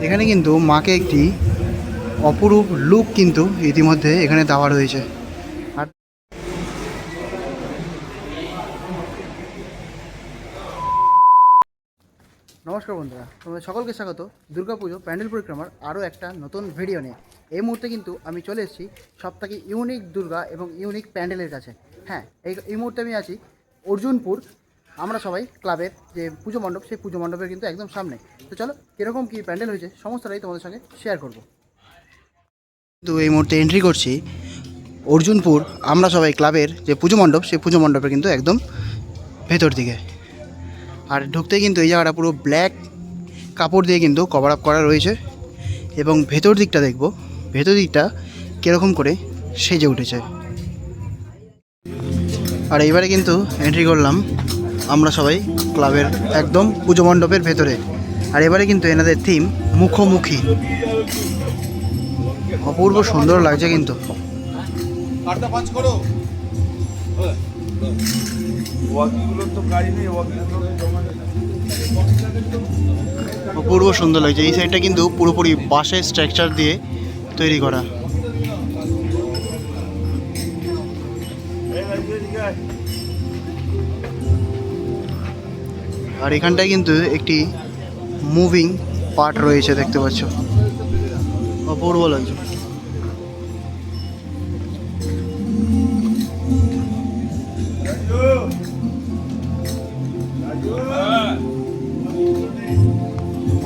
এখানে কিন্তু মাকে একটি অপরূপ লুক কিন্তু ইতিমধ্যে এখানে দেওয়া রয়েছে। আর নমস্কার বন্ধুরা, তোমাদের সকলকে স্বাগত দুর্গাপুজো প্যান্ডেল পরিক্রমার আরও একটা নতুন ভিডিও নিয়ে। এই মুহূর্তে কিন্তু আমি চলে এসেছি সবথেকে ইউনিক দুর্গা এবং ইউনিক প্যান্ডেলের কাছে। হ্যাঁ, এই মুহূর্তে আমি আছি অর্জুনপুর আমরা সবাই ক্লাবের যে পুজো মণ্ডপ, সেই পুজো মণ্ডপের কিন্তু একদম সামনে। তো চলো, কীরকম কী প্যান্ডেল হয়েছে সমস্তটাই তোমাদের সঙ্গে শেয়ার করব। তো এই মুহূর্তে এন্ট্রি করছি অর্জুনপুর আমরা সবাই ক্লাবের যে পুজো মণ্ডপ, সেই পুজো মণ্ডপের কিন্তু একদম ভেতর দিকে। আর ঢুকতে কিন্তু এই জায়গাটা পুরো ব্ল্যাক কাপড় দিয়ে কিন্তু কভার আপ করা রয়েছে। এবং ভেতর দিকটা দেখব, ভেতর দিকটা কীরকম করে সেজে উঠেছে। আর এইবারে কিন্তু এন্ট্রি করলাম আমরা সবাই ক্লাবের একদম পুজো মণ্ডপের ভেতরে। আর এবারে কিন্তু এনাদের থিম মুখোমুখি, অপূর্ব সুন্দর লাগছে কিন্তু। অপূর্ব সুন্দর লাগছে। এই সাইডটা কিন্তু পুরোপুরি বাঁশের স্ট্রাকচার দিয়ে তৈরি করা। আর এখানটায় কিন্তু একটি মুভিং পার্ট রয়েছে, দেখতে পাচ্ছ, অপূর্ব লাগছে।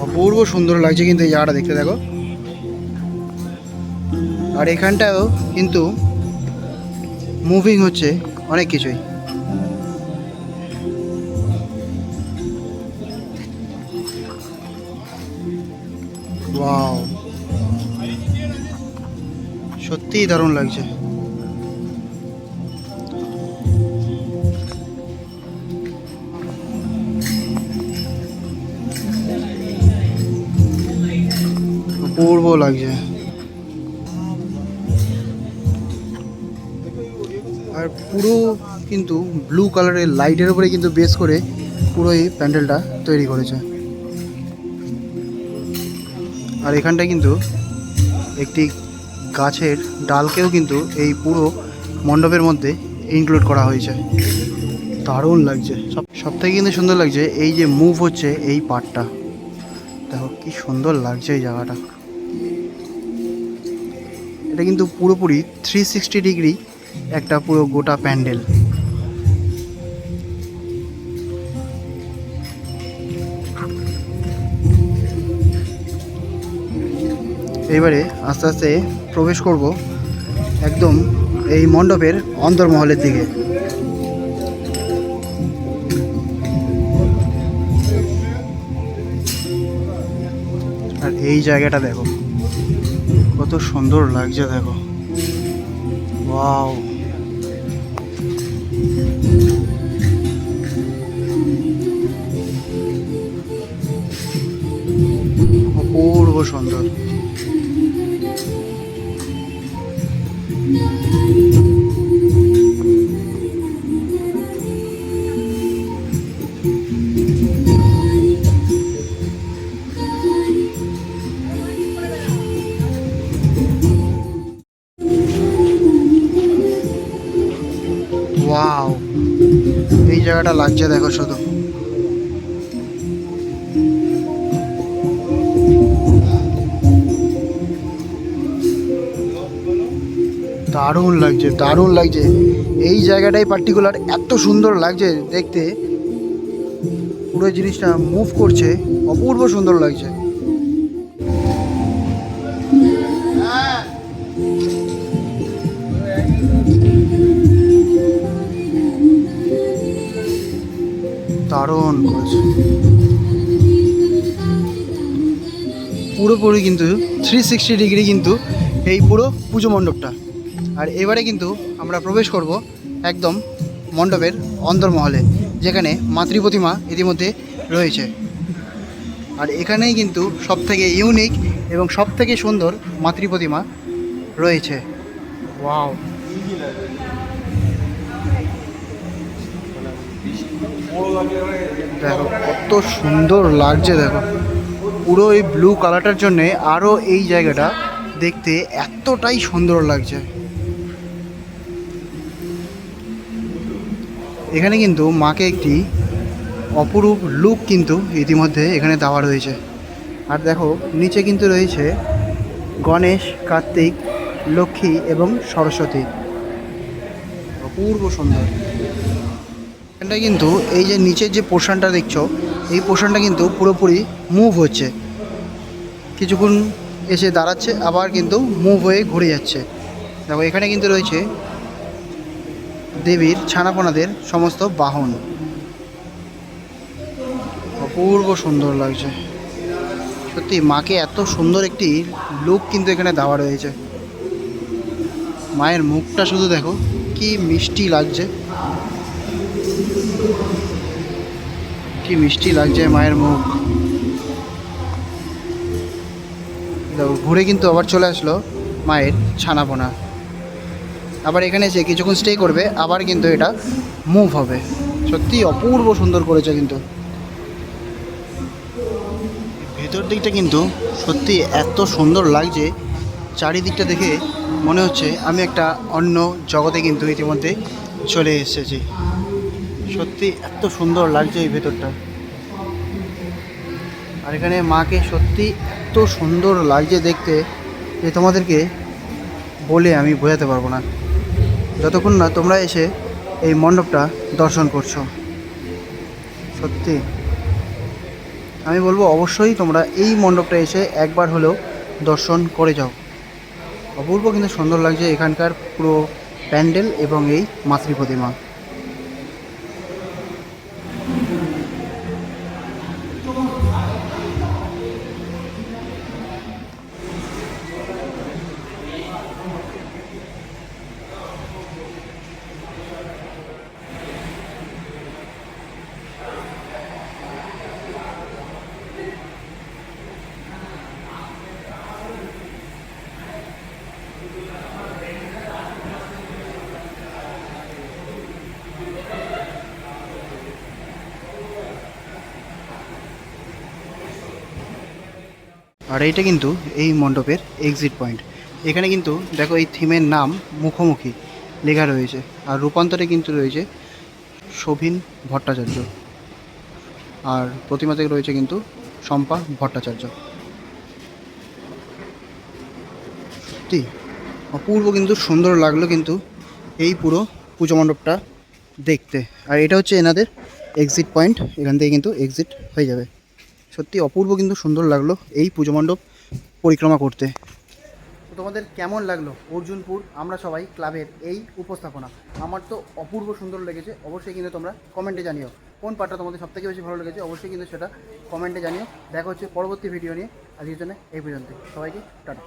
অপূর্ব সুন্দর লাগছে কিন্তু এই জায়গাটা দেখতে, দেখো। আর এখানটাও কিন্তু মুভিং হচ্ছে অনেক কিছুই। ওয়াও, সত্যিই দারুণ লাগছে। অপূর্ব লাগছে। আর পুরো কিন্তু ব্লু কালারের লাইটের উপরে কিন্তু বেস করে পুরো এই প্যান্ডেলটা তৈরি করেছে। আর এখানটায় কিন্তু একটি গাছের ডালকেও কিন্তু এই পুরো মণ্ডপের মধ্যে ইনক্লুড করা হয়েছে। দারুণ লাগছে। সব থেকে কিন্তু সুন্দর লাগছে এই যে মুভ হচ্ছে এই পার্টটা, দেখো কি সুন্দর লাগছে এই জায়গাটা। এটা কিন্তু পুরোপুরি 360 ডিগ্রি একটা পুরো গোটা প্যান্ডেল। এইবারে আস্তে আস্তে প্রবেশ করব একদম এই মণ্ডপের অন্দরমহলের দিকে। আর এই জায়গাটা দেখো কত সুন্দর লাগছে, দেখো। ওয়াও, অপূর্ব সুন্দর। ওয়াও, এই জায়গাটা লাগছে দেখো শুধু। দারুণ লাগছে, দারুণ লাগছে। এই জায়গাটাই পার্টিকুলার এত সুন্দর লাগছে দেখতে, পুরো জিনিসটা মুভ করছে, অপূর্ব সুন্দর লাগছে। দারুণ করেছে পুরোপুরি কিন্তু 360 ডিগ্রি কিন্তু এই পুরো পুজো মণ্ডপটা। আর এবারে কিন্তু আমরা প্রবেশ করব একদম মণ্ডপের অন্দরমহলে, যেখানে মাতৃ প্রতিমা ইতিমধ্যে রয়েছে। আর এখানেই কিন্তু সবথেকে ইউনিক এবং সবথেকে সুন্দর মাতৃ প্রতিমা রয়েছে। ওয়াও, দেখো কত সুন্দর লাগছে, দেখো পুরো এই ব্লু কালারটার জন্যে আরও এই জায়গাটা দেখতে এতটাই সুন্দর লাগছে। এখানে কিন্তু মাকে একটি অপরূপ লুক কিন্তু ইতিমধ্যে এখানে দেওয়া রয়েছে। আর দেখো নিচে কিন্তু রয়েছে গণেশ, কার্তিক, লক্ষ্মী এবং সরস্বতী। অপূর্ব সুন্দর। এটা কিন্তু এই যে নিচের যে পোর্শনটা দেখছো, এই পোর্শনটা কিন্তু পুরোপুরি মুভ হচ্ছে। কিছুক্ষণ এসে দাঁড়াচ্ছে, আবার কিন্তু মুভ হয়ে ঘুরে যাচ্ছে। দেখো এখানে কিন্তু রয়েছে দেবীর ছানাপোনাদের সমস্ত বাহন। অপূর্ব সুন্দর লাগছে সত্যি। মাকে এত সুন্দর একটি লুক কিন্তু এখানে দেওয়া রয়েছে। মায়ের মুখটা শুধু দেখো কি মিষ্টি লাগছে, কি মিষ্টি লাগছে মায়ের মুখ। দেখো ঘুরে কিন্তু আবার চলে আসলো মায়ের ছানাপোনা। আবার এখানে এসে কিছুক্ষণ স্টে করবে, আবার কিন্তু এটা মুভ হবে। সত্যি অপূর্ব সুন্দর করেছে কিন্তু। ভেতর দিকটা কিন্তু সত্যি এত সুন্দর লাগছে, চারিদিকটা দেখে মনে হচ্ছে আমি একটা অন্য জগতে কিন্তু ইতিমধ্যে চলে এসেছি। সত্যি এত সুন্দর লাগছে এই ভেতরটা। আর এখানে মাকে সত্যি এত সুন্দর লাগছে দেখতে যে তোমাদেরকে বলে আমি বোঝাতে পারবো না, যতক্ষণ না তোমরা এসে এই মণ্ডপটা দর্শন করছো। সত্যি আমি বলবো অবশ্যই তোমরা এই মণ্ডপটা এসে একবার হলেও দর্শন করে যাও। অপূর্ব কিন্তু সুন্দর লাগছে এখানকার পুরো প্যান্ডেল এবং এই মাতৃ প্রতিমা। আর এইটা কিন্তু এই মণ্ডপের এক্সিট পয়েন্ট। এখানে কিন্তু দেখো এই থিমের নাম মুখোমুখি লেখা রয়েছে, আর রূপান্তরে কিন্তু রয়েছে শোভিন ভট্টাচার্য, আর প্রতিমাতে রয়েছে কিন্তু শম্পা ভট্টাচার্য। সত্যি অপূর্ব কিন্তু সুন্দর লাগলো কিন্তু এই পুরো পুজো মণ্ডপটা দেখতে। আর এটা হচ্ছে এনাদের এক্সিট পয়েন্ট, এখান থেকে কিন্তু এক্সিট হয়ে যাবে। সত্যি অপূর্ব কিন্তু সুন্দর লাগলো এই পুজো মণ্ডপ পরিক্রমা করতে। তো তোমাদের কেমন লাগলো অর্জুনপুর আমরা সবাই ক্লাবের এই উপস্থাপনা? আমার তো অপূর্ব সুন্দর লেগেছে। অবশ্যই কিন্তু তোমরা কমেন্টে জানিও কোন পার্টটা তোমাদের সবথেকে বেশি ভালো লেগেছে। অবশ্যই কিন্তু সেটা কমেন্টে জানিও। দেখা হচ্ছে পরবর্তী ভিডিও নিয়ে। আজকের জন্য এই পর্যন্ত, সবাইকে টাটা।